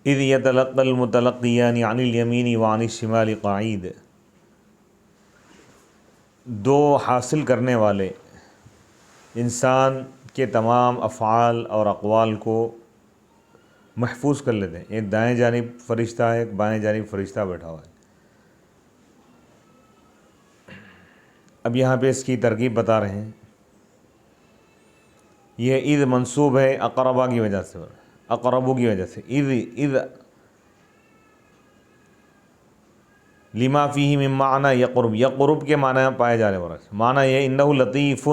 اذ یتلقی المتلقیان عن الیمین وعن الشمال قعید، دو حاصل کرنے والے انسان کے تمام افعال اور اقوال کو محفوظ کر لیتے ہیں. ایک دائیں جانب فرشتہ ہے، ایک بائیں جانب فرشتہ بیٹھا ہوا ہے. اب یہاں پہ اس کی ترکیب بتا رہے ہیں. یہ اذ منصوب ہے اقربا کی وجہ سے، اقربو کی وجہ سے. اذ لما فیہ من معنی یقرب، یقرب کے معنی پائے جا رہے ہیں. معنی یہ انہ لطیف.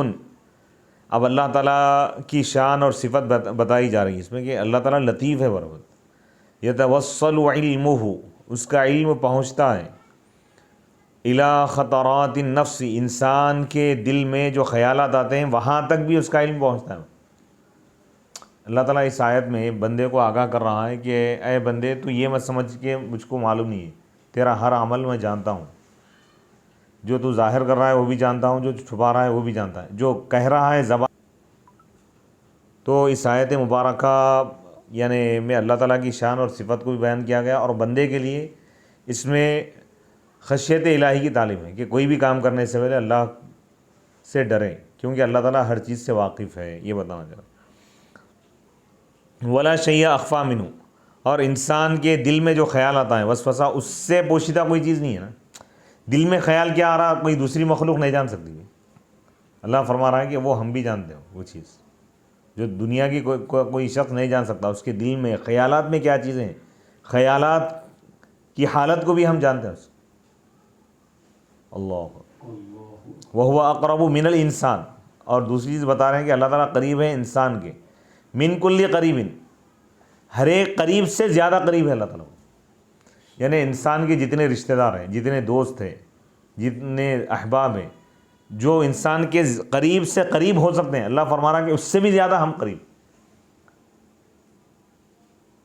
اب اللہ تعالیٰ کی شان اور صفت بتائی جا رہی ہے اس میں کہ اللہ تعالیٰ لطیف ہے. برابر یتوصل علمہ، اس کا علم پہنچتا ہے الی خطرات النفس، انسان کے دل میں جو خیالات آتے ہیں وہاں تک بھی اس کا علم پہنچتا ہے. اللہ تعالیٰ اس آیت میں بندے کو آگاہ کر رہا ہے کہ اے بندے تو یہ مت سمجھ کہ مجھ کو معلوم نہیں ہے، تیرا ہر عمل میں جانتا ہوں. جو تو ظاہر کر رہا ہے وہ بھی جانتا ہوں، جو چھپا رہا ہے وہ بھی جانتا ہے، جو کہہ رہا ہے زبان. تو اس آیت مبارکہ یعنی میں اللہ تعالیٰ کی شان اور صفت کو بھی بیان کیا گیا، اور بندے کے لیے اس میں خشیت الہی کی تعلیم ہے کہ کوئی بھی کام کرنے سے پہلے اللہ سے ڈریں، کیونکہ اللہ تعالیٰ ہر چیز سے واقف ہے. یہ بتانا چاہ رہا. ولا شیء اخفی منہ، اور انسان کے دل میں جو خیال آتا ہے وسوسہ، اس سے پوشیدہ کوئی چیز نہیں ہے نا. دل میں خیال کیا آ رہا کوئی دوسری مخلوق نہیں جان سکتی. اللہ فرما رہا ہے کہ وہ ہم بھی جانتے ہیں. وہ چیز جو دنیا کی کوئی شخص نہیں جان سکتا، اس کے دل میں خیالات میں کیا چیزیں ہیں، خیالات کی حالت کو بھی ہم جانتے ہیں. اللہ وَهُوَ أَقْرَبُ مِنَ الْإِنسان. اور دوسری چیز بتا رہے ہیں کہ اللہ تعالیٰ قریب ہے انسان کے، من کل قریب، ہر ایک قریب سے زیادہ قریب ہے اللہ تعالیٰ. یعنی انسان کے جتنے رشتہ دار ہیں، جتنے دوست ہیں، جتنے احباب ہیں، جو انسان کے قریب سے قریب ہو سکتے ہیں، اللہ فرما رہا ہے کہ اس سے بھی زیادہ ہم قریب.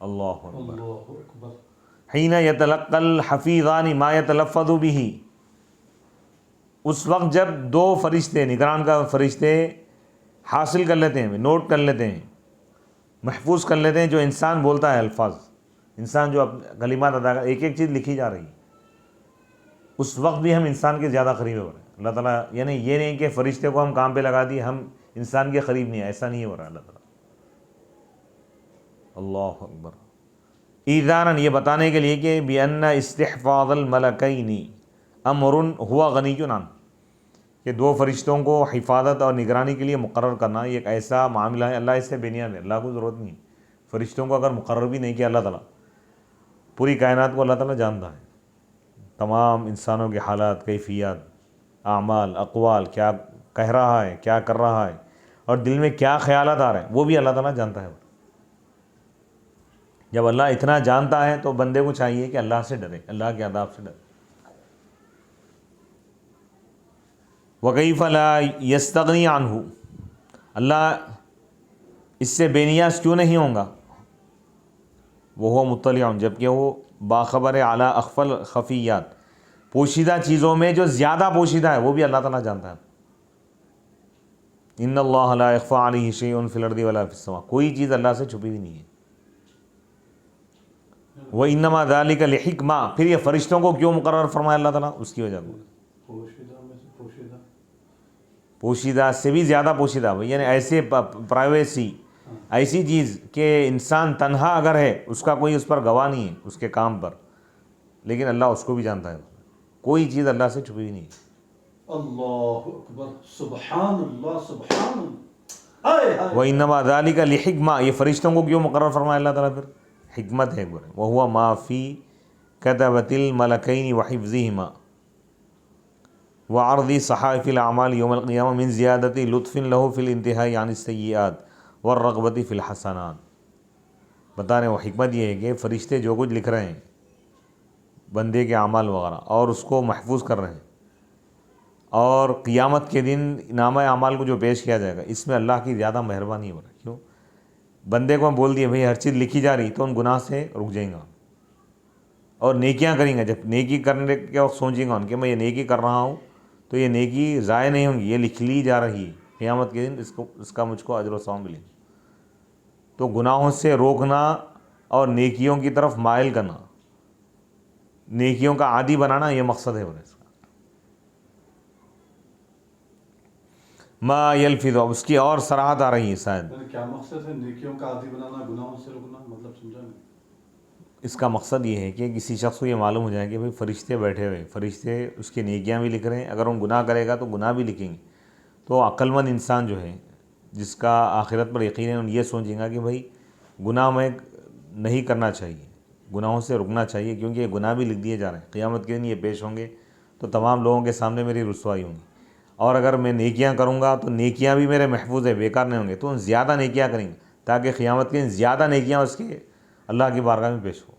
اللہ اکبر. حین یتلقی الحفیظان ما یتلفظ به، اس وقت جب دو فرشتے، نگران کا فرشتے حاصل کر لیتے ہیں، نوٹ کر لیتے ہیں، محفوظ کر لیتے ہیں جو انسان بولتا ہے الفاظ، انسان جو کلمات ادا کر، ایک ایک چیز لکھی جا رہی ہے، اس وقت بھی ہم انسان کے زیادہ قریب ہو رہے ہیں. اللہ تعالیٰ یعنی یہ نہیں کہ فرشتے کو ہم کام پہ لگا دیے ہم انسان کے قریب نہیں ہیں، ایسا نہیں ہو رہا اللہ تعالیٰ. اللہ اکبر. ایذانا، یہ بتانے کے لیے کہ بأن استحفاظ الملکین امر ہوا غنی عنہ، کہ دو فرشتوں کو حفاظت اور نگرانی کے لیے مقرر کرنا یہ ایک ایسا معاملہ ہے، اللہ اس سے بے نیاز ہے. اللہ کو ضرورت نہیں ہے. فرشتوں کو اگر مقرر بھی نہیں کیا اللہ تعالیٰ، پوری کائنات کو اللہ تعالیٰ جانتا ہے، تمام انسانوں کے حالات، کیفیات، اعمال، اقوال، کیا کہہ رہا ہے، کیا کر رہا ہے، اور دل میں کیا خیالات آ رہے ہیں وہ بھی اللہ تعالیٰ جانتا ہے. جب اللہ اتنا جانتا ہے تو بندے کو چاہیے کہ اللہ سے ڈرے، اللہ کے عذاب سے ڈرے. وَكَيْفَ لَا يَسْتَغْنِي عَنْهُ، اللہ اس سے بے نیاز کیوں نہیں ہوں گا. وَهُوَ مُطَّلِعٌ، جبکہ وہ باخبر علی اخفی الخفیات، پوشیدہ چیزوں میں جو زیادہ پوشیدہ ہے وہ بھی اللہ تعالیٰ جانتا ہے. ان اللہ لا يخفى علیہ شیء فی الارض ولا فی السماء، کوئی چیز اللہ سے چھپی ہوئی نہیں ہے. وَإِنَّمَا ذَلِكَ لِحِکمَہ، پھر یہ فرشتوں کو کیوں مقرر فرمایا اللہ تعالیٰ، اس کی وجہ کو، پوشیدہ سے بھی زیادہ پوشیدہ، یعنی ایسے پرائیویسی، ایسی چیز کہ انسان تنہا اگر ہے اس کا کوئی اس پر گواہ نہیں ہے اس کے کام پر، لیکن اللہ اس کو بھی جانتا ہے. کوئی چیز اللہ سے چھپی ہوئی نہیں ہے. اللہ اکبر، سبحان اللہ، سبحان اللہ. وَإِنَّمَا ذَلِكَ لِحِکمَہ، یہ فرشتوں کو کیوں مقرر فرمایا اللہ تعالیٰ، پھر حکمت ہے. وَهُوَ مَا فِي كَتَبَةِ الْمَلَكَيْنِ وَحِفْظِهِمَا وَعَرْضِ صَحَائِفِ الْأَعْمَالِ يَوْمَ الْقِيَامَةِ مِنْ زِيَادَةِ لُطْفٍ لَهُ فِي الْانْتِهَاءِ عَنِ السَّيِّئَاتِ وَالرَّغْبَةِ فِي الْحَسَنَاتِ. بتا رہے ہیں وہ حکمت یہ ہے کہ فرشتے جو کچھ لکھ رہے ہیں بندے کے اعمال وغیرہ اور اس کو محفوظ کر رہے ہیں، اور قیامت کے دن نامہ اعمال کو جو پیش کیا جائے گا اس میں اللہ کی زیادہ مہربانی ہو رہی ہے. کیوں؟ بندے کو ہم بول دیے بھئی ہر چیز لکھی جا رہی، تو ان گناہ سے رک جائیں گا اور نیکیاں کریں گے. جب نیکی کرنے کے وقت سوچیں گا ان کہ میں یہ نیکی کر رہا ہوں تو یہ نیکی ضائع نہیں ہوں گی، یہ لکھ لی جا رہی ہے، قیامت کے دن اس کا مجھ کو اجر و ثواب ملے. تو گناہوں سے روکنا اور نیکیوں کی طرف مائل کرنا، نیکیوں کا عادی بنانا، یہ مقصد ہے اس کا۔ ما یلفظ، اس کی اور صراحت آ رہی ہے شاید۔ کیا مقصد ہے نیکیوں کا عادی بنانا، گناہوں سے رکنا، مطلب سمجھا نہیں۔ اس کا مقصد یہ ہے کہ کسی شخص کو یہ معلوم ہو جائے کہ بھئی فرشتے بیٹھے ہوئے، فرشتے اس کی نیکیاں بھی لکھ رہے ہیں، اگر وہ گناہ کرے گا تو گناہ بھی لکھیں گے۔ تو عقل مند انسان جو ہے، جس کا آخرت پر یقین ہے، یہ سوچیں گا کہ بھئی گناہ میں نہیں کرنا چاہیے، گناہوں سے رکنا چاہیے، کیونکہ یہ گناہ بھی لکھ دیے جا رہے ہیں، قیامت کے دن یہ پیش ہوں گے تو تمام لوگوں کے سامنے میری رسوائی ہوں گی۔ اور اگر میں نیکیاں کروں گا تو نیکیاں بھی میرے محفوظ ہے، بیکار نہیں ہوں گے، تو زیادہ نیکیاں کریں گے تاکہ قیامت کے دن زیادہ نیکیاں اس کے اللہ کی بارگاہ میں پیش ہو۔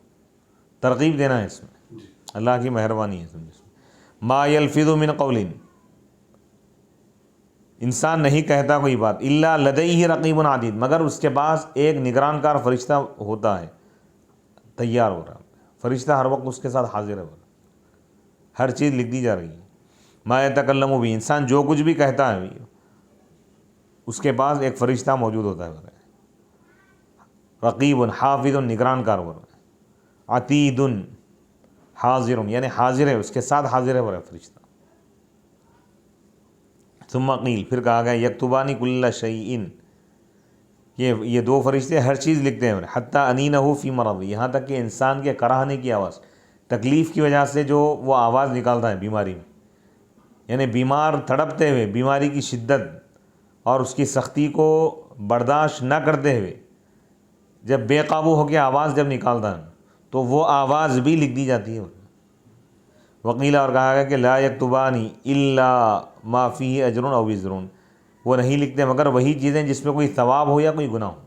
ترغیب دینا ہے اس میں، اللہ کی مہربانی ہے سمجھے۔ ما یلفظ من قول، انسان نہیں کہتا کوئی بات، الا لدیہ رقیب عتید، مگر اس کے پاس ایک نگران کار فرشتہ ہوتا ہے، تیار ہو رہا، فرشتہ ہر وقت اس کے ساتھ حاضر ہے، ہر چیز لکھ دی جا رہی ہے۔ ما یتکلم بھی، انسان جو کچھ بھی کہتا ہے اس کے پاس ایک فرشتہ موجود ہوتا ہے، رقیب حافظ، نگران کار، عتید حاضر، یعنی حاضر ہے، اس کے ساتھ حاضر ہے فرشتہ۔ ثم قیل، پھر کہا گیا یکتبان کل شیء، یہ دو فرشتے ہر چیز لکھتے ہیں، حتی انینہ فی مرض، یہاں تک کہ انسان کے کراہنے کی آواز، تکلیف کی وجہ سے جو وہ آواز نکالتا ہے بیماری میں، یعنی بیمار تڑپتے ہوئے بیماری کی شدت اور اس کی سختی کو برداشت نہ کرتے ہوئے جب بے قابو ہو کے آواز جب نکالتا ہے تو وہ آواز بھی لکھ دی جاتی ہے۔ وقیل، اور کہا گیا کہ لا یکتبان الا ما فیہ اجر او وزر، وہ نہیں لکھتے مگر وہی چیزیں جس میں کوئی ثواب ہو یا کوئی گناہ ہو۔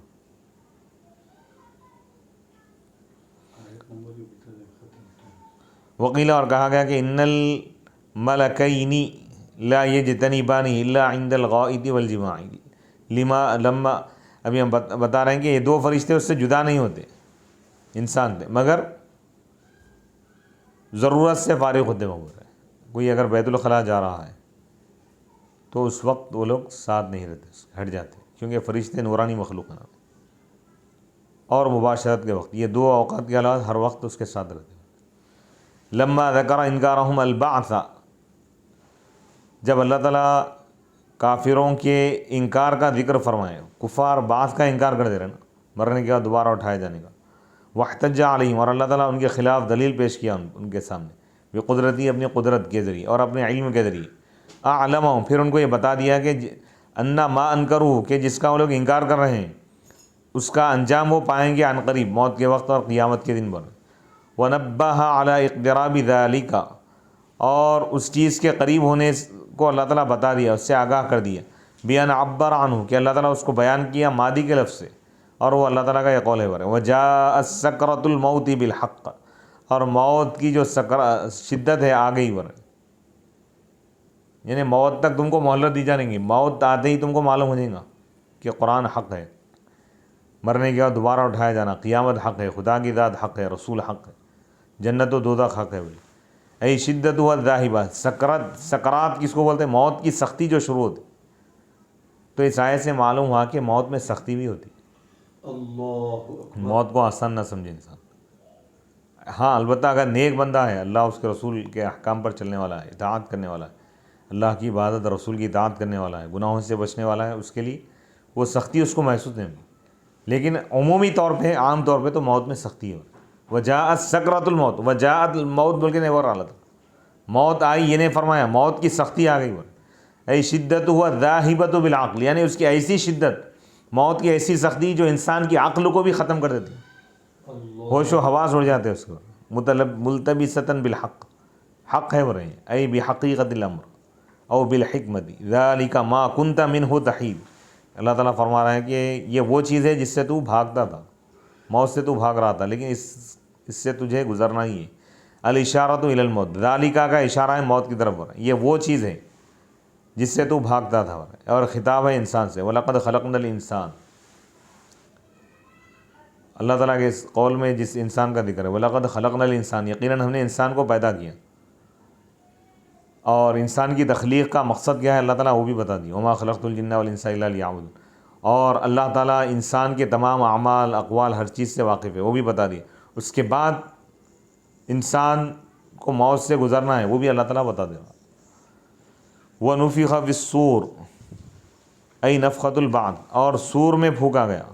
وقیل، اور کہا گیا کہ ان الملکین لا یجتنبان الا عند الغائط والجماع، لما ابھی ہم بتا رہے ہیں کہ یہ دو فرشتے اس سے جدا نہیں ہوتے انسان سے، مگر ضرورت سے فارغ ہوتے ہوئے، کوئی اگر بیت الخلاء جا رہا ہے تو اس وقت وہ لوگ ساتھ نہیں رہتے، ہٹ جاتے، کیونکہ فرشتے نورانی مخلوق ہیں، اور مباشرت کے وقت، یہ دو اوقات کے علاوہ ہر وقت اس کے ساتھ رہتے ہیں۔ لما ذکر انکارہم البعث، جب اللہ تعالیٰ کافروں کے انکار کا ذکر فرمائے، کفار بعث کا انکار کر دے رہے ہیں نا، مرنے کے بعد دوبارہ اٹھائے جانے کا، واحتج علیہم، اور اللہ تعالیٰ ان کے خلاف دلیل پیش کیا ان کے سامنے، بقدرتی، اپنی قدرت کے ذریعے اور اپنے علم کے ذریعے، اعلمہم، پھر ان کو یہ بتا دیا کہ انا ما انکروا، کہ جس کا وہ لوگ انکار کر رہے ہیں اس کا انجام وہ پائیں گے عن قریب، موت کے وقت اور قیامت کے دن پر۔ ونبہ علی اقتراب ذالک، اور اس چیز کے قریب ہونے کو اللہ تعالیٰ بتا دیا، اس سے آگاہ کر دیا، بان عبر عنہ، کہ اللہ تعالیٰ اس کو بیان کیا ماضی کے لفظ سے، اور وہ اللہ تعالیٰ کا یہ قول ہے۔ وجاءت سکرۃ الموت بالحق، اور موت کی جو شدت ہے آ گئی، یعنی موت تک تم کو مہلت دی جائے گی، موت آتے ہی تم کو معلوم ہو جائے گا کہ قرآن حق ہے، مرنے کے بعد دوبارہ اٹھایا جانا، قیامت حق ہے، خدا کی ذات حق ہے، رسول حق ہے، جنت و دوزخ حق ہے۔ ای شدت و ذاہبہ، سکرات کس کو بولتے ہیں؟ موت کی سختی جو شروع ہوتی، تو اس آیت سے معلوم ہوا کہ موت میں سختی بھی ہوتی، اللہ اکبر۔ موت کو آسان نہ سمجھے انسان۔ ہاں البتہ اگر نیک بندہ ہے، اللہ اس کے رسول کے احکام پر چلنے والا ہے، اطاعت کرنے والا ہے، اللہ کی عبادت، رسول کی اطاعت کرنے والا ہے، گناہوں سے بچنے والا ہے، اس کے لیے وہ سختی اس کو محسوس نہیں ہوگی، لیکن عمومی طور پہ، عام طور پہ تو موت میں سختی ہے۔ وجاءت سکرۃ الموت، وجاءت الموت بول کے نہیں بول رہا تھا، موت آئی یہ نہیں فرمایا، موت کی سختی آ گئی، ای شدت ہوا ذاہبۃ بالعقل، یعنی اس کی ایسی شدت، موت کی ایسی سختی جو انسان کی عقل کو بھی ختم کر دیتی، ہوش و حواس اڑ جاتے اس کو، ملتبسۃ بالحق، حق ہے وہ رہے، ای بحقیقت الامر او بالحکمت، ذالک ما کنت منہ تحید، اللہ تعالیٰ فرما رہا ہے کہ یہ وہ چیز ہے جس سے تو بھاگتا تھا، موت سے تو بھاگ رہا تھا، لیکن اس سے تجھے گزرنا ہی ہے۔ الاشارۃ الی الموت، ذالک کا اشارہ ہے موت کی طرف، یہ وہ چیز ہے جس سے تو بھاگتا تھا، اور خطاب ہے انسان سے، وَلَقَدْ خَلَقْنَا الْإِنسَانَ، اللہ تعالیٰ کے اس قول میں جس انسان کا ذکر ہے، وَلَقَدْ خَلَقْنَا الْإِنسَانَ، یقیناً ہم نے انسان کو پیدا کیا، اور انسان کی تخلیق کا مقصد کیا ہے اللہ تعالیٰ وہ بھی بتا دیا، وَمَا خَلَقْتُ الْجِنَّ وَالْإِنسَ إِلَّا لِيَعْبُدُونِ، اور اللہ تعالیٰ انسان کے تمام اعمال اقوال ہر چیز سے واقف ہے، وہ بھی بتا دیا۔ اس کے بعد انسان کو موت سے گزرنا ہے وہ بھی اللہ تعالیٰ بتا دے گا۔ وَنُفِخَ فِي الصُّورِ ای نفخۃ البعث، اور سور میں پھونکا گیا،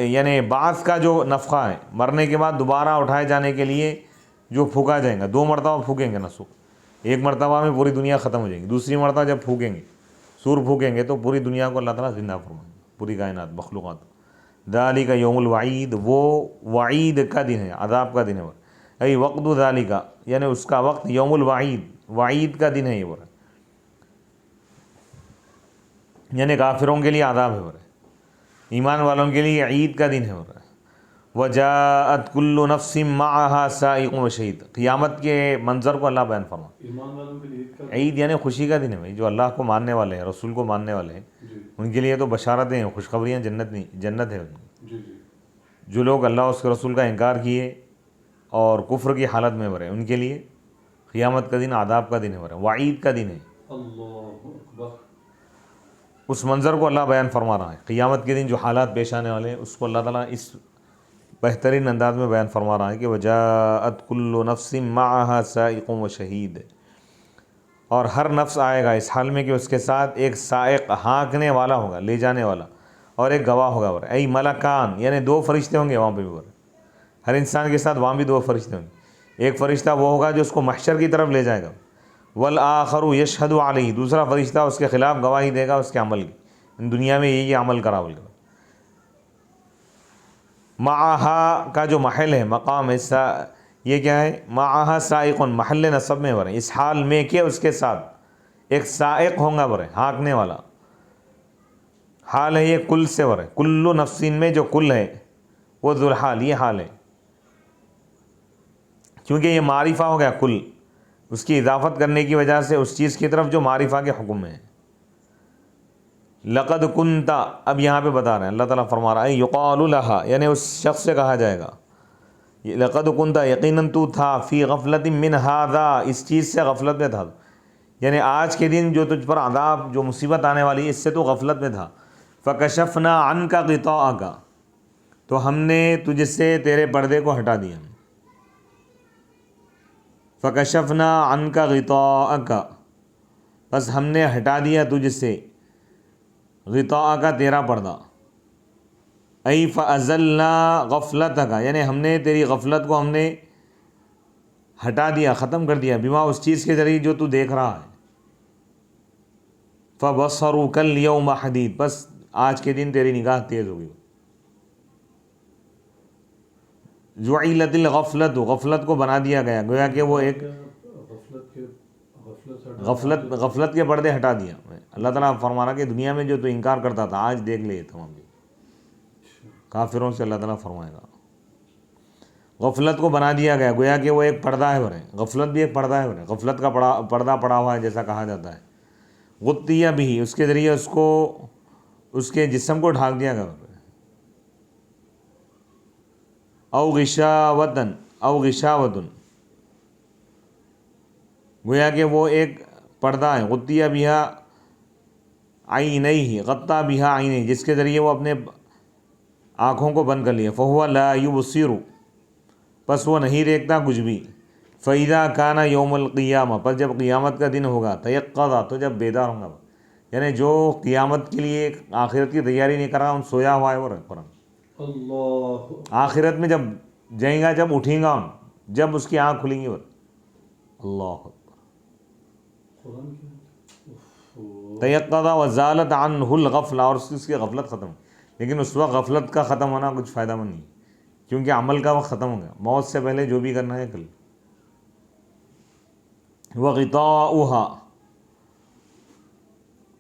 یعنی بعث کا جو نفخہ ہے، مرنے کے بعد دوبارہ اٹھائے جانے کے لیے جو پھونکا جائے گا، 2 مرتبہ پھونکیں گے نسوخ، ایک مرتبہ میں پوری دنیا ختم ہو جائے گی، دوسری مرتبہ جب پھونکیں گے سور پھونکیں گے تو پوری دنیا کو اللہ تعالیٰ زندہ فرمائیں گے، پوری کائنات مخلوقات۔ ذالک یوم الوعید، وہ وعید کا دن ہے، عذاب کا دن ہے، ای وقت ذالک، یعنی اس کا وقت، یوم الوعید، وعید کا دن ہے یہ، یعنی کافروں کے لیے عذاب ہے، ایمان والوں کے لیے عید کا دن ہے۔ وجاءت کل نفس معها سائق و شہید، قیامت کے منظر کو اللہ بیان فرما۔ ایمان والوں کے لیے عید کا عید یعنی خوشی کا دن ہے بھائی، جو اللہ کو ماننے والے ہیں، رسول کو ماننے والے ہیں، جی ان کے لیے تو بشارتیں ہیں، خوشخبریاں، جنت ہے ان کی۔ جی جی جو لوگ اللہ اس کے رسول کا انکار کیے اور کفر کی حالت میں مرے، ان کے لیے قیامت کا دن عذاب کا دن ہے، وعید کا دن ہے۔ اللہ اکبر۔ اس منظر کو اللہ بیان فرما رہا ہے، قیامت کے دن جو حالات پیش آنے والے ہیں اس کو اللہ تعالیٰ اس بہترین انداز میں بیان فرما رہا ہے کہ وجاءت کل نفس معها سائق و شہید، اور ہر نفس آئے گا اس حال میں کہ اس کے ساتھ ایک سائق، ہانکنے والا ہوگا، لے جانے والا، اور ایک گواہ ہوگا، ای ملکان، یعنی 2 فرشتے ہوں گے وہاں پہ بھی، ہر انسان کے ساتھ وہاں بھی 2 فرشتے ہوں گے، ایک فرشتہ وہ ہوگا جو اس کو محشر کی طرف لے جائے گا، والآخر یشہد علیہ، دوسرا فرشتہ اس کے خلاف گواہی دے گا اس کے عمل کی، دنیا میں یہ عمل کرا بول کر۔ معہا کا جو محل ہے، مقام ہے، یہ کیا ہے؟ معہا سائق، محل نصب میں برے، اس حال میں کہ اس کے ساتھ ایک سائق ہوں برے، ہانکنے والا، حال ہے یہ کل سے برے، کلو نفسین میں جو کل ہے وہ ذوالحال، یہ حال ہے، کیونکہ یہ معرفہ ہو گیا کل، اس کی اضافت کرنے کی وجہ سے اس چیز کی طرف جو معرفہ کے حکم میں ہے۔ لقد کنت، اب یہاں پہ بتا رہے ہیں، اللہ تعالیٰ فرما رہا ہے یقال لہا، یعنی اس شخص سے کہا جائے گا، لقد کنت، یقیناً تو تھا، فی غفلت من ھذا، اس چیز سے غفلت میں تھا، یعنی آج کے دن جو تجھ پر عذاب، جو مصیبت آنے والی ہے، اس سے تو غفلت میں تھا۔ فکشفنا عنک غطاءک، تو ہم نے تجھ سے تیرے پردے کو ہٹا دیا، فکشفنا عنک غطاءک، بس ہم نے ہٹا دیا تجھ سے غطاءک، تیرا پردہ، ای فازلنا غفلتک، یعنی ہم نے تیری غفلت کو ہم نے ہٹا دیا، ختم کر دیا، بما، اس چیز کے ذریعے جو تو دیکھ رہا ہے، فبصرک الیوم حدید، بس آج کے دن تیری نگاہ تیز ہوگی۔ جعلت الغفلت، غفلت کو بنا دیا گیا، گویا کہ وہ ایک غفلت کے پردے ہٹا دیا۔ اللہ تعالیٰ فرما رہا کہ دنیا میں جو تو انکار کرتا تھا آج دیکھ لے تمام کافروں سے اللہ تعالیٰ فرمائے گا، غفلت کو بنا دیا گیا، گویا کہ وہ ایک پردہ ہے برے، غفلت بھی ایک پردہ ہے برے، غفلت کا پردہ پڑا ہوا ہے جیسا کہا جاتا ہے، غطیہ بھی، اس کے ذریعے اس کو، اس کے جسم کو ڈھانک دیا گیا، او غشاوتن، او غشاوتن، گویا کہ وہ ایک پردہ ہے، غطیہ بہا عینیہ، غطا بہا عینیہ، جس کے ذریعے وہ اپنے آنکھوں کو بند کر لیا، فہو لا یبصر، پس وہ نہیں دیکھتا کچھ بھی، فاذا کان یوم القیامہ، پس جب قیامت کا دن ہوگا، تیقظ، تو جب بیدار ہوں گا، یعنی جو قیامت کے لیے آخرت کی تیاری نہیں کر رہا، ان سویا ہوا ہے وہ قرآن، اللہ، آخرت میں جب جائیں گا، جب اٹھیں گا، جب اس کی آنکھ کھلیں گی، اللہ قرآن کی تیقظ وزالت عنہ الغفلہ، اور اس کی غفلت ختم، لیکن اس وقت غفلت کا ختم ہونا کچھ فائدہ مند نہیں، کیونکہ عمل کا وقت ختم ہو گیا، موت سے پہلے جو بھی کرنا ہے کل۔ وغطاؤها،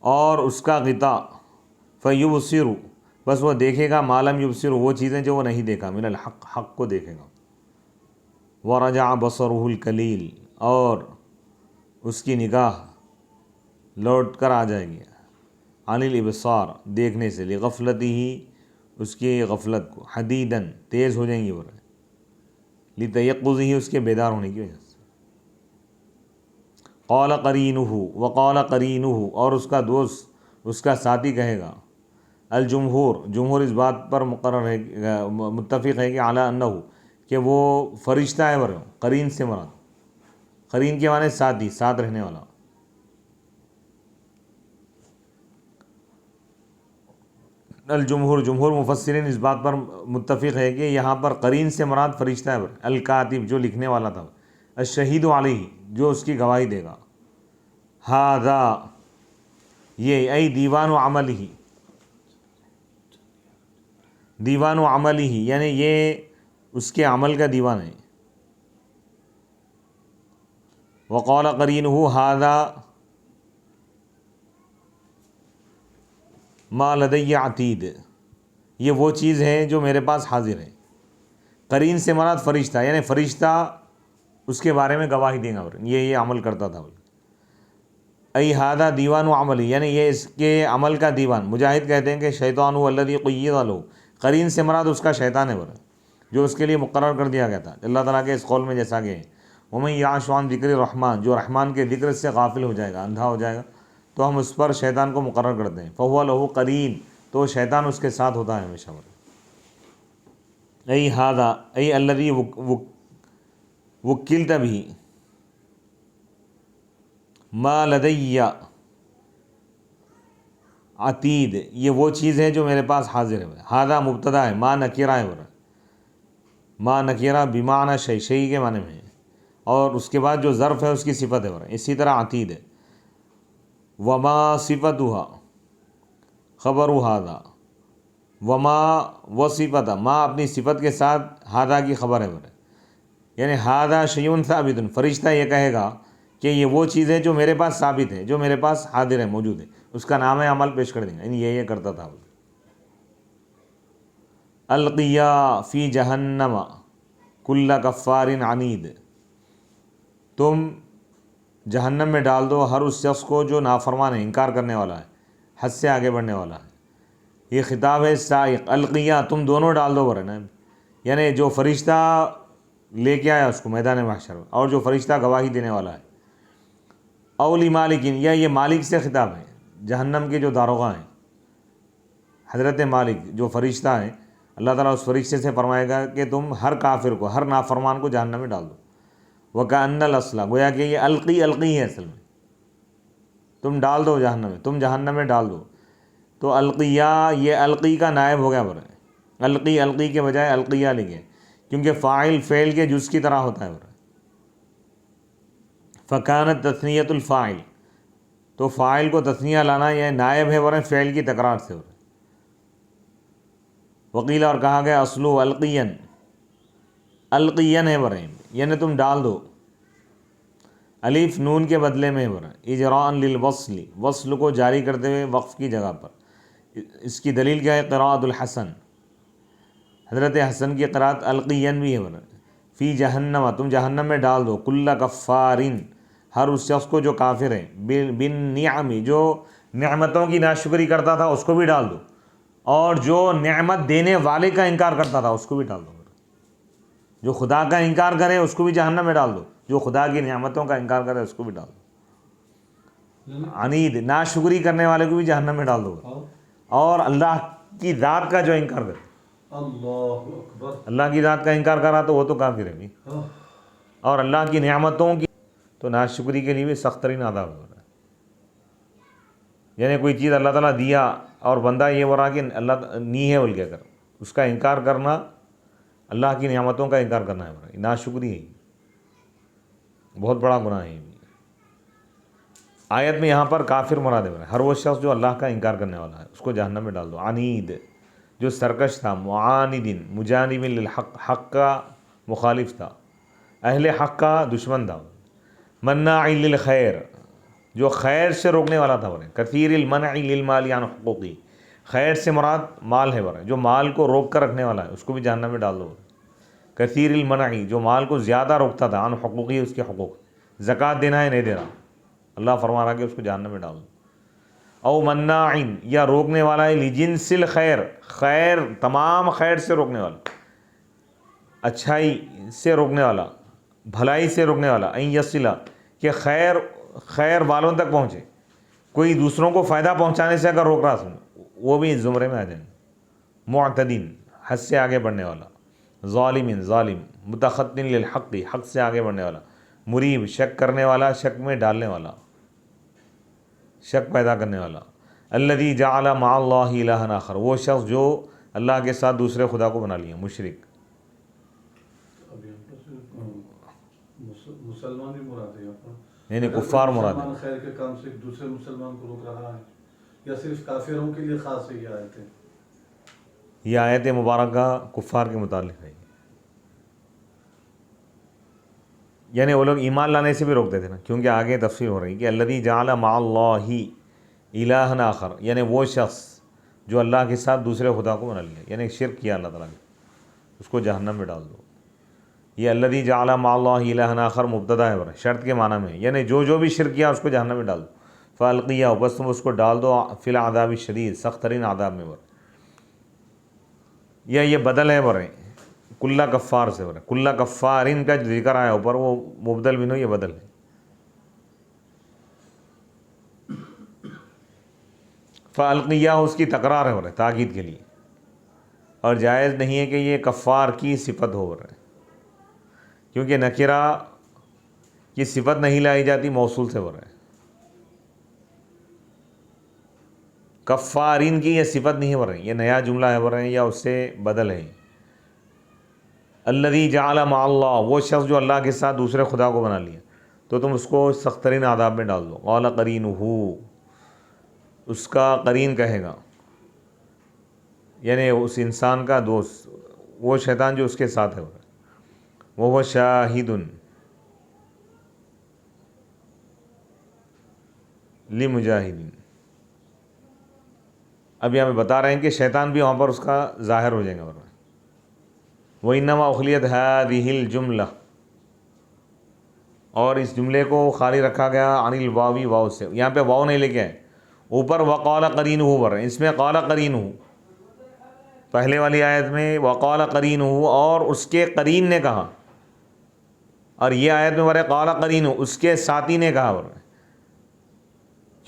اور اس کا غطاء، فیبصر، بس وہ دیکھے گا، ما لم یبصر، وہ چیزیں جو وہ نہیں دیکھا، من الحق، حق کو دیکھے گا، ورجع بصرہ الکلیل، اور اس کی نگاہ لوٹ کر آ جائے گی، عن الابصار، دیکھنے سے، لغفلتہ، اس کی غفلت کو، حدیداً، تیز ہو جائیں گی وہ، لتیقظہ، اس کے بیدار ہونے کی وجہ سے۔ قال قرینہ، وقال قرینہ، اور اس کا دوست، اس کا ساتھی کہے گا، جمہور اس بات پر مقرر ہے متفق ہے کہ اعلیٰ انہ کہ وہ فرشتہ ہے ورنہ قرین سے مراد، قرین کے معنی ساتھی، ساتھ رہنے والا. جمہور مفسرین اس بات پر متفق ہے کہ یہاں پر قرین سے مراد فرشتہ ہے ورنہ الکاتب جو لکھنے والا تھا، الشہید علیہ جو اس کی گواہی دے گا، ھذا یہ ای دیوان و عمل ہی، دیوان و عمل ہی یعنی یہ اس کے عمل کا دیوان ہے. وقال قرینہ ھذا ما لدی عتید، یہ وہ چیز ہے جو میرے پاس حاضر ہے. قرین سے مراد فرشتہ، یعنی فرشتہ اس کے بارے میں گواہی دیں گا، یہ عمل کرتا تھا. ای ھذا دیوان و عمل یعنی یہ اس کے عمل کا دیوان. مجاہد کہتے ہیں کہ شیطان الذی قید له، قرین سے مراد اس کا شیطان ہے جو اس کے لیے مقرر کر دیا گیا تھا اللہ تعالیٰ کے اس قول میں جیسا کہ ومن یعش عن ذکر الرحمن، جو رحمان کے ذکر سے غافل ہو جائے گا، اندھا ہو جائے گا، تو ہم اس پر شیطان کو مقرر کرتے ہیں. فہو لہ قرین، تو شیطان اس کے ساتھ ہوتا ہے ہمیشہ. ای ھذا ای الذی وکلت بہ ما لدی عتید، یہ وہ چیز ہے جو میرے پاس حاضر ہے. ھذا مبتدا ہے، ما نکرہ ہے، ما نکرہ بمعنی شیء کے معنی میں ہے، اور اس کے بعد جو ظرف ہے اس کی صفت ہے. اسی طرح عتید ہے. وما صفتھا خبر ھذا، وما و صفت، ما اپنی صفت کے ساتھ ھذا کی خبر ہے، یعنی ھذا شیء ثابت. فرشتہ یہ کہے گا کہ یہ وہ چیز ہے جو میرے پاس ثابت ہے، جو میرے پاس حاضر ہے، موجود ہے. اس کا نام ہے عمل پیش کر دیں گا، یعنی یہ کرتا تھا. القیا فی جہنم کل کفار عنید، تم جہنم میں ڈال دو ہر اس شخص کو جو نافرمان ہے، انکار کرنے والا ہے، حد سے آگے بڑھنے والا ہے. یہ خطاب ہے سائق. القیا تم دونوں ڈال دو ورنہ، یعنی جو فرشتہ لے کے آیا اس کو میدان محشر میں، اور جو فرشتہ گواہی دینے والا ہے. اولی مالکین، یا یہ مالک سے خطاب ہے، جہنم کے جو داروغہ ہیں، حضرت مالک جو فرشتہ ہیں، اللہ تعالیٰ اس فرشتے سے فرمائے گا کہ تم ہر کافر کو، ہر نافرمان کو جہنم میں ڈال دو. وَكَأَنَّ الْأَصْلَ، گویا کہ یہ القی ہے، اصل میں تم ڈال دو جہنم میں، تم جہنم میں ڈال دو. تو القیا یہ القی کا نائب ہو گیا. القی کے بجائے القیا لکھے، کیونکہ فاعل فعل کے جز کی طرح ہوتا ہے. فکانت تثنیۃ الفاعل، تو فاعل کو تثنیہ لانا یہ نائب ہے ورنہ فعل کی تکرار سے. وقیل، اور کہا گیا اصلو القین ہے ورنہ، یعنی تم ڈال دو. الف نون کے بدلے میں ورنہ اجراء للوصل، وصل کو جاری کرتے ہوئے وقف کی جگہ پر. اس کی دلیل کیا ہے؟ قراءۃ الحسن، حضرت حسن کی قراءت القین بھی ہے ورنہ. فی جہنم، تم جہنم میں ڈال دو، کل کفارن، ہر اس شخص کو جو کافر ہے، بالنعم، جو نعمتوں کی ناشکری کرتا تھا اس کو بھی ڈال دو، اور جو نعمت دینے والے کا انکار کرتا تھا اس کو بھی ڈال دو. جو خدا کا انکار کرے اس کو بھی جہنم میں ڈال دو، جو خدا کی نعمتوں کا انکار کرے اس کو بھی ڈال دو. عنید، ناشکری کرنے والے کو بھی جہنم میں ڈال دو، اور اللہ کی ذات کا جو انکار کرے، اللہ اکبر، اللہ کی ذات کا انکار کرا تو وہ تو کافر ہے بھی، اور اللہ کی نعمتوں کی تو ناشکری کے لیے بھی سخت ترین عذاب ہو رہا ہے. یعنی کوئی چیز اللہ تعالیٰ دیا اور بندہ یہ ہو رہا کہ اللہ نہیں ہے بول کے کر، اس کا انکار کرنا اللہ کی نعمتوں کا انکار کرنا ہے، ناشکری ہے، بہت بڑا گناہ ہے. آیت میں یہاں پر کافر مراد ہے، ہر وہ شخص جو اللہ کا انکار کرنے والا ہے اس کو جہنم میں ڈال دو. عنید، جو سرکش تھا، معاندن مجانب للحق، حق کا مخالف تھا، اہل حق کا دشمن تھا. مناع للخیر، جو خیر سے روکنے والا تھا. کثیر المنع للمال عن حقوقی، خیر سے مراد مال ہے، جو مال کو روک کر رکھنے والا ہے اس کو بھی جہنم میں ڈال دو. کثیر المنع، جو مال کو زیادہ روکتا تھا، عن حقوقی، اس کے حقوق، زکوٰۃ دینا ہے نہیں دینا، اللہ فرما رہا کہ اس کو جہنم میں ڈال دو. او مناع، یا روکنے والا ہے، لجنس الخیر، خیر تمام خیر سے روکنے والا، اچھائی سے روکنے والا، بھلائی سے روکنے والا. این یصلہ، کہ خیر والوں تک پہنچے، کوئی دوسروں کو فائدہ پہنچانے سے اگر روک رہا وہ بھی اس زمرے میں آ جائیں گے۔ معتدین حد سے آگے بڑھنے والا، ظالم ظالم، متخطن للحق حق سے آگے بڑھنے والا، مریب شک کرنے والا، شک میں ڈالنے والا، شک پیدا کرنے والا، الذی جعل مع اللہ الہا آخر وہ شخص جو اللہ کے ساتھ دوسرے خدا کو بنا لیا، مشرک۔ اب یہاں پر مسلمان ہی مراد ہے یہاں پر، یعنی کفار مراد ہے۔ مسلمان خیر کے کام سے ایک دوسرے مسلمان کو روک رہا ہے یا صرف کافروں کے لیے خاص ہے یہ آیتیں؟ یہ آیت مبارکہ کفار کے متعلق ہے، یعنی وہ لوگ ایمان لانے سے بھی روکتے تھے نا، کیونکہ آگے تفسیر ہو رہی کہ الذی جعل مع اللہ الہا آخر، یعنی وہ شخص جو اللہ کے ساتھ دوسرے خدا کو بنا لیا، یعنی شرک کیا اللہ تعالیٰ نے، اس کو جہنم میں ڈال دو۔ یہ الذی جعل مع اللہ الہا آخر مبتدا ہے، شرط کے معنی میں، یعنی جو بھی شرک کیا اس کو جہنم میں ڈال دو۔ فالقیہ بس تم اس کو ڈال دو فی العذاب الشدید، سخت ترین عذاب میں یا یہ بدل ہے برے کلّ کفار سے برے، کلّ کفارین کا جو ذکر آیا اوپر وہ مبدل بھی نہیں، یہ بدل ہے۔ فالقیہ اس کی تکرار ہے برے تاکید کے لیے، اور جائز نہیں ہے کہ یہ کفار کی صفت ہو برے، کیونکہ نکرہ کی صفت نہیں لائی جاتی موصول سے برے، کفارین کی یہ صفت نہیں برے، یہ نیا جملہ ہے برے یا اس سے بدل ہے۔ الذی جعل مع اللہ وہ شخص جو اللہ کے ساتھ دوسرے خدا کو بنا لیا، تو تم اس کو سخت ترین عذاب میں ڈال دو۔ قال قرینہ اس کا قرین کہے گا، یعنی اس انسان کا دوست، وہ شیطان جو اس کے ساتھ ہے، وہ شاہد لمجاہدین۔ اب یہاں پہ بتا رہے ہیں کہ شیطان بھی وہاں پر اس کا ظاہر ہو جائے گا۔ وَإِنَّمَا أُخْلِيَتْ هَذِهِ الْجُمْلَةُ اور اس جملے کو خالی رکھا گیا عن الواوی واو سے، یہاں پہ واو نہیں لے کے آئے، اوپر وقال قرینہ پر، اس میں قال قرینہ، پہلے والی آیت میں وقال قرینہ اور اس کے قرین نے کہا، اور یہ آیت میں قال قرینہ اس کے ساتھی نے کہا،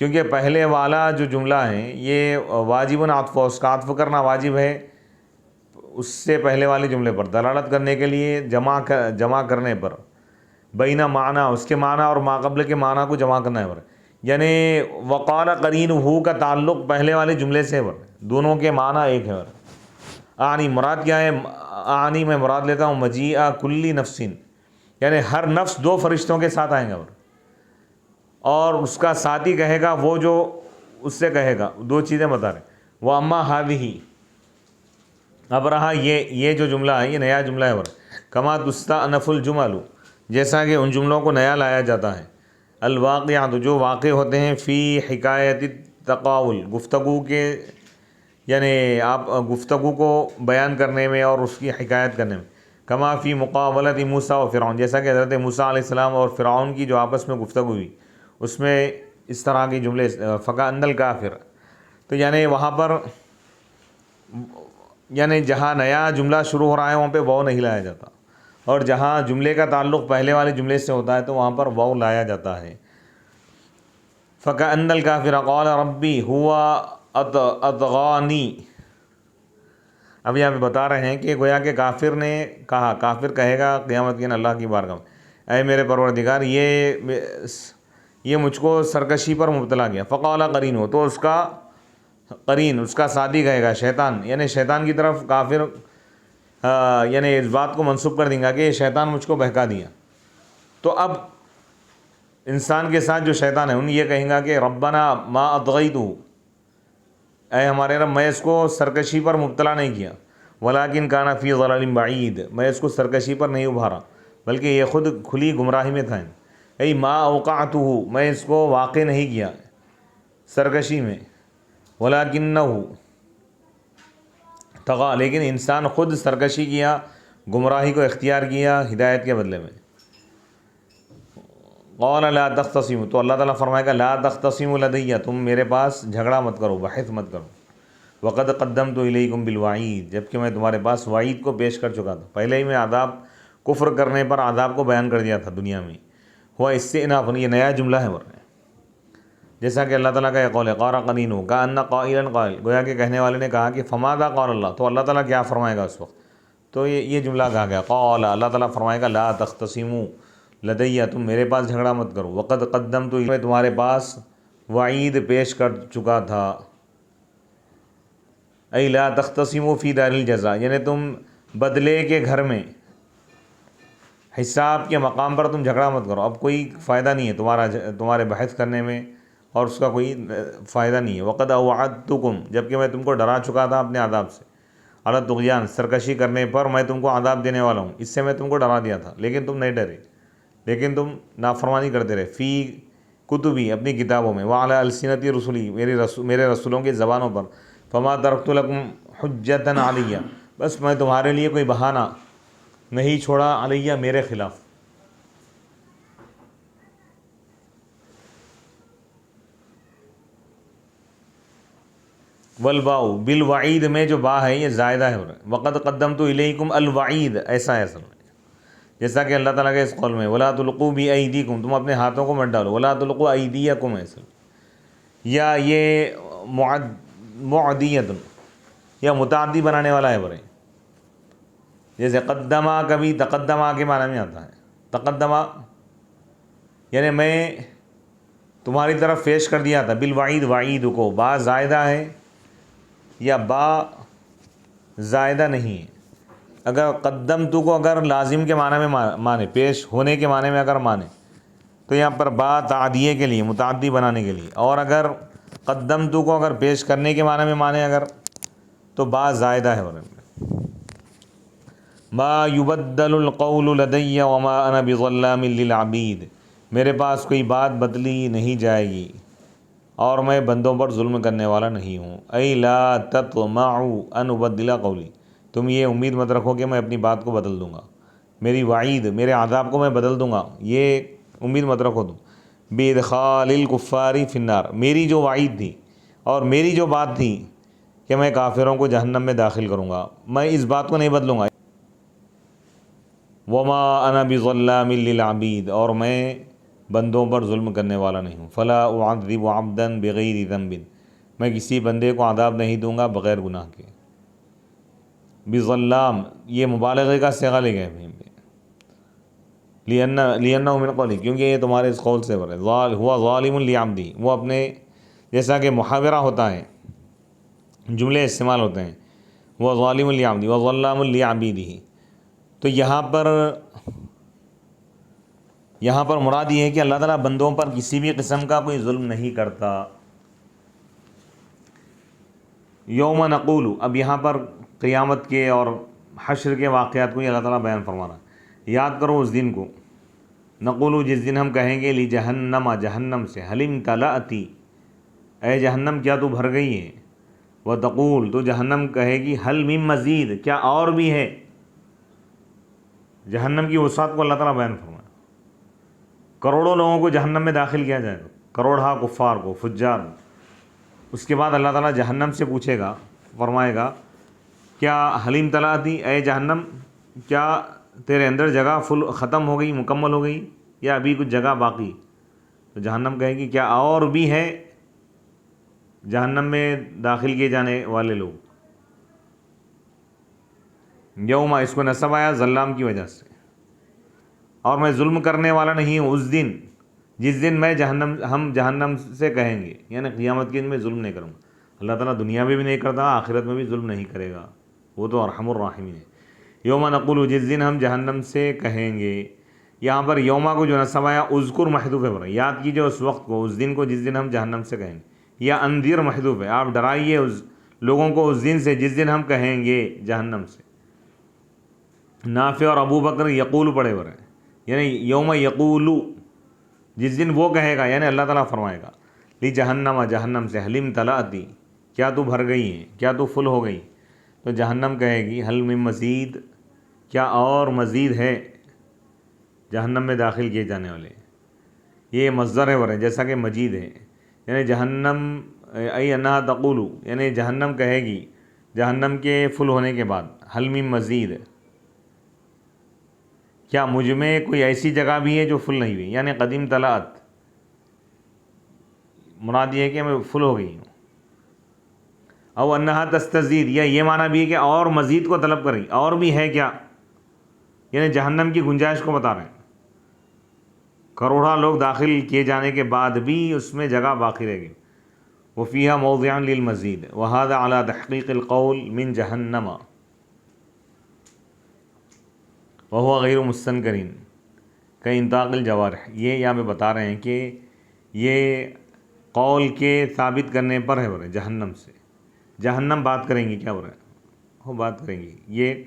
کیونکہ پہلے والا جو جملہ ہے یہ واجب عطف، اس کا عطف کرنا واجب ہے اس سے پہلے والے جملے پر، دلالت کرنے کے لیے جمع کرنے پر، بینہ معنی اس کے معنی اور ما قبل کے معنی کو جمع کرنا ہے، یعنی وقال قرینہ کا تعلق پہلے والے جملے سے ہے، دونوں کے معنی ایک ہے۔ آنی مراد کیا ہے؟ آنی میں مراد لیتا ہوں مجیء کلی نفسین، یعنی ہر نفس دو فرشتوں کے ساتھ آئیں گا، اور اس کا ساتھی کہے گا وہ جو اس سے کہے گا، دو چیزیں بتا رہے ہیں۔ وہ اما ہذہ اب رہا یہ جو جملہ ہے یہ نیا جملہ ہے، کما تستأنف الجمل جیسا کہ ان جملوں کو نیا لایا جاتا ہے، الواقعات جو واقع ہوتے ہیں فی حکایت تقاول گفتگو کے، یعنی آپ گفتگو کو بیان کرنے میں اور اس کی حکایت کرنے میں، کما فی مقابلت موسیٰ و فرعون جیسا کہ حضرت موسیٰ علیہ السلام اور فرعون کی جو آپس میں گفتگو ہوئی اس میں اس طرح کی جملے فکأن الکافر، تو یعنی وہاں پر یعنی جہاں نیا جملہ شروع ہو رہا ہے وہاں پہ واو نہیں لایا جاتا، اور جہاں جملے کا تعلق پہلے والے جملے سے ہوتا ہے تو وہاں پر واو لایا جاتا ہے۔ فکأن الکافر قال ربی هو اطغانی، اب یہاں پہ بتا رہے ہیں کہ گویا کہ کافر نے کہا، کافر کہے گا قیامت کے دن اللہ کی بارگاہ میں، اے میرے پروردگار یہ مجھ کو سرکشی پر مبتلا کیا۔ فقال قرینہ تو اس کا قرین اس کا ساتھی کہے گا شیطان، یعنی شیطان کی طرف کافر یعنی اس بات کو منسوب کر دیں گا کہ یہ شیطان مجھ کو بہکا دیا، تو اب انسان کے ساتھ جو شیطان ہے ان یہ کہیں گا کہ ربنا ما اطغیتہ، اے ہمارے رب میں اس کو سرکشی پر مبتلا نہیں کیا، ولیکن کان فی ضلال بعید میں اس کو سرکشی پر نہیں ابھارا بلکہ یہ خود کھلی گمراہی میں تھا، اے ما اوقعتہ میں اس کو واقع نہیں کیا سرکشی میں، ولیکنہ طغی لیکن انسان خود سرکشی کیا، گمراہی کو اختیار کیا ہدایت کے بدلے میں۔ قال لا تختصموا تو اللہ تعالیٰ فرمائے گا لا تختصموا لدی تم میرے پاس جھگڑا مت کرو، بحث مت کرو، وقد قدمت الیکم بالوعید جبکہ میں تمہارے پاس وعید کو پیش کر چکا تھا، پہلے ہی میں عذاب کفر کرنے پر عذاب کو بیان کر دیا تھا دنیا میں، ہوا استئناف یہ نیا جملہ ہے، جیسا کہ اللہ تعالیٰ کا یہ قول ہے قال قرینہ کأن قائلا قائل، گویا کہ کہنے والے نے کہا کہ فماذا قال اللہ، تو اللہ تعالیٰ کیا فرمائے گا اس وقت. تو یہ جملہ کہا گیا قال، اللہ تعالیٰ فرمائے گا لا تختصموا لدیہ، تم میرے پاس جھگڑا مت کرو، وقد قدمت میں تمہارے پاس وعید پیش کر چکا تھا. ای لا تختصموا فی دار الجزاء، یعنی تم بدلے کے گھر میں حساب کے مقام پر تم جھگڑا مت کرو. اب کوئی فائدہ نہیں ہے تمہارے بحث کرنے میں، اور اس کا کوئی فائدہ نہیں ہے. وقد اوعدتکم، جبکہ میں تم کو ڈرا چکا تھا اپنے عذاب سے، علی الطغیان، سرکشی کرنے پر میں تم کو عذاب دینے والا ہوں، اس سے میں تم کو ڈرا دیا تھا، لیکن تم نہیں ڈرے، لیکن تم نافرمانی کرتے رہے. فی کتبی، اپنی کتابوں میں، وعلی السنت رسلی، میرے رسولوں کی زبانوں پر. فما ترکت لکم حجتا علیہ، بس میں تمہارے لیے کوئی بہانہ نہیں چھوڑا علیہ، میرے خلاف. والباء بالوعید میں جو با ہے یہ زائدہ ہے. وقد قدمت الیکم الوعید، ایسا ہے اصل میں، جیسا کہ اللہ تعالیٰ کے اس قول میں ولا تلقوا بایدیکم، تم اپنے ہاتھوں کو مت ڈالو، ولا تلقوا ایدیکم ایسا. یا یہ معدیت یا متعدی بنانے والا ہے برے، جیسے قدمہ کبھی تقدمہ کے معنی میں آتا ہے. تقدمہ یعنی میں تمہاری طرف پیش کر دیا تھا، بالوعید، وعید کو با زائدہ ہے یا با زائدہ نہیں ہے. اگر قدمتو کو اگر لازم کے معنی میں مانے، پیش ہونے کے معنی میں اگر مانے، تو یہاں پر با تعدیے کے لیے، متعدی بنانے کے لیے. اور اگر قدمتو کو اگر پیش کرنے کے معنی میں مانے اگر، تو با زائدہ ہے. ما یبدل القول لدی وما انا بظلام للعبید، میرے پاس کوئی بات بدلی نہیں جائے گی اور میں بندوں پر ظلم کرنے والا نہیں ہوں. ای لا تطمعوا ان ابدل قولی، تم یہ امید مت رکھو کہ میں اپنی بات کو بدل دوں گا، میری وعید، میرے عذاب کو میں بدل دوں گا، یہ امید مت رکھو تم. بادخال الکفار فی النار، میری جو وعید تھی اور میری جو بات تھی کہ میں کافروں کو جہنم میں داخل کروں گا، میں اس بات کو نہیں بدلوں گا. وما انا بظلام للعبید، اور میں بندوں پر ظلم کرنے والا نہیں ہوں. فلا اعذب عبدا بغیر ذنب، میں کسی بندے کو عذاب نہیں دوں گا بغیر گناہ کے. بظلام یہ مبالغے کا صیغہ لے گئے ہیں، لأنہ من قولی، کیونکہ یہ تمہارے اس قول سے ہے. ہوا ظالم لعبدی، وہ اپنے، جیسا کہ محاورہ ہوتا ہے، جملے استعمال ہوتے ہیں، وہ ظالم لعبدی وظلام لعبیدہ. تو یہاں پر مراد یہ ہے کہ اللہ تعالیٰ بندوں پر کسی بھی قسم کا کوئی ظلم نہیں کرتا. یوم نقول، اب یہاں پر قیامت کے اور حشر کے واقعات کو اللہ تعالیٰ بیان فرما رہا ہے. یاد کرو اس دن کو، نقول جس دن ہم کہیں گے لجہنم، جہنم سے، حل امتلأتی، اے جہنم کیا تو بھر گئی ہے. وتقول، تو جہنم کہے گی حل من مزید، کیا اور بھی ہے. جہنم کی وسعت کو اللہ تعالیٰ بیان فرمایا. کروڑوں لوگوں کو جہنم میں داخل کیا جائے گا، کروڑہ کفار کو، فجار. اس کے بعد اللہ تعالیٰ جہنم سے پوچھے گا، فرمائے گا کیا حلیم تلاتی، اے جہنم کیا تیرے اندر جگہ ختم ہو گئی، مکمل ہو گئی، یا ابھی کچھ جگہ باقی. تو جہنم کہے گی کیا اور بھی ہے جہنم میں داخل کیے جانے والے لوگ. یوم، اس کو نصب آیا ظلام کی وجہ سے، اور میں ظلم کرنے والا نہیں ہوں اس دن، جس دن ہم جہنم سے کہیں گے، یعنی قیامت کے دن میں ظلم نہیں کروں گا. اللہ تعالیٰ دنیا میں بھی نہیں کرتا، آخرت میں بھی ظلم نہیں کرے گا، وہ تو ارحم الراحمین ہے. یوم نقول، جس دن ہم جہنم سے کہیں گے. یہاں پر یوما کو جو نصب آیا اذکر محذوف ہے، پر یاد کیجیے اس وقت کو، اس دن کو جس دن ہم جہنم سے کہیں گے. یا انذر محذوف ہے، آپ ڈرائیے اس لوگوں کو اس دن سے جس دن ہم کہیں گے جہنم سے. نافع اور ابو بکر یقول پڑھے ہوئے ہیں، یعنی یوم یقولو، جس دن وہ کہے گا، یعنی اللہ تعالیٰ فرمائے گا لی جہنم، جہنم سے، حلیم تلاتی، کیا تو بھر گئی ہے، کیا تو فل ہو گئی. تو جہنم کہے گی حل من مزید، کیا اور مزید ہے جہنم میں داخل کیے جانے والے. یہ مصدر ہے ورے، جیسا کہ مجید ہے، یعنی جہنم ای انہا تقولو، یعنی جہنم کہے گی جہنم کے فل ہونے کے بعد، حل من مزید، کیا مجھ میں کوئی ایسی جگہ بھی ہے جو فل نہیں ہوئی، یعنی قدیم طلعت. مراد یہ ہے کہ میں فل ہو گئی ہوں. او انہا تستزید، یا یہ معنی بھی ہے کہ اور مزید کو طلب کریں، اور بھی ہے کیا، یعنی جہنم کی گنجائش کو بتا رہے ہیں. کروڑا لوگ داخل کیے جانے کے بعد بھی اس میں جگہ باقی رہے گی. وفیہا موضعان للمزید وہذا علی تحقیق القول من جہنم وہو غیر مستنکرین کانطاق الجوارح. یہ یہاں پہ بتا رہے ہیں کہ یہ قول کے ثابت کرنے پر ہے، بولے جہنم سے. جہنم بات کریں گی، کیا ہو رہا ہے، وہ بات کریں گی. یہ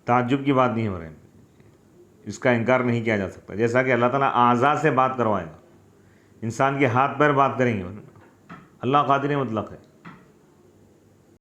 تعجب کی بات نہیں ہو رہی، اس کا انکار نہیں کیا جا سکتا. جیسا کہ اللہ تعالیٰ اعضاء سے بات کروائے گا، انسان کے ہاتھ پیر بات کریں گے، اللہ قادر مطلق ہے.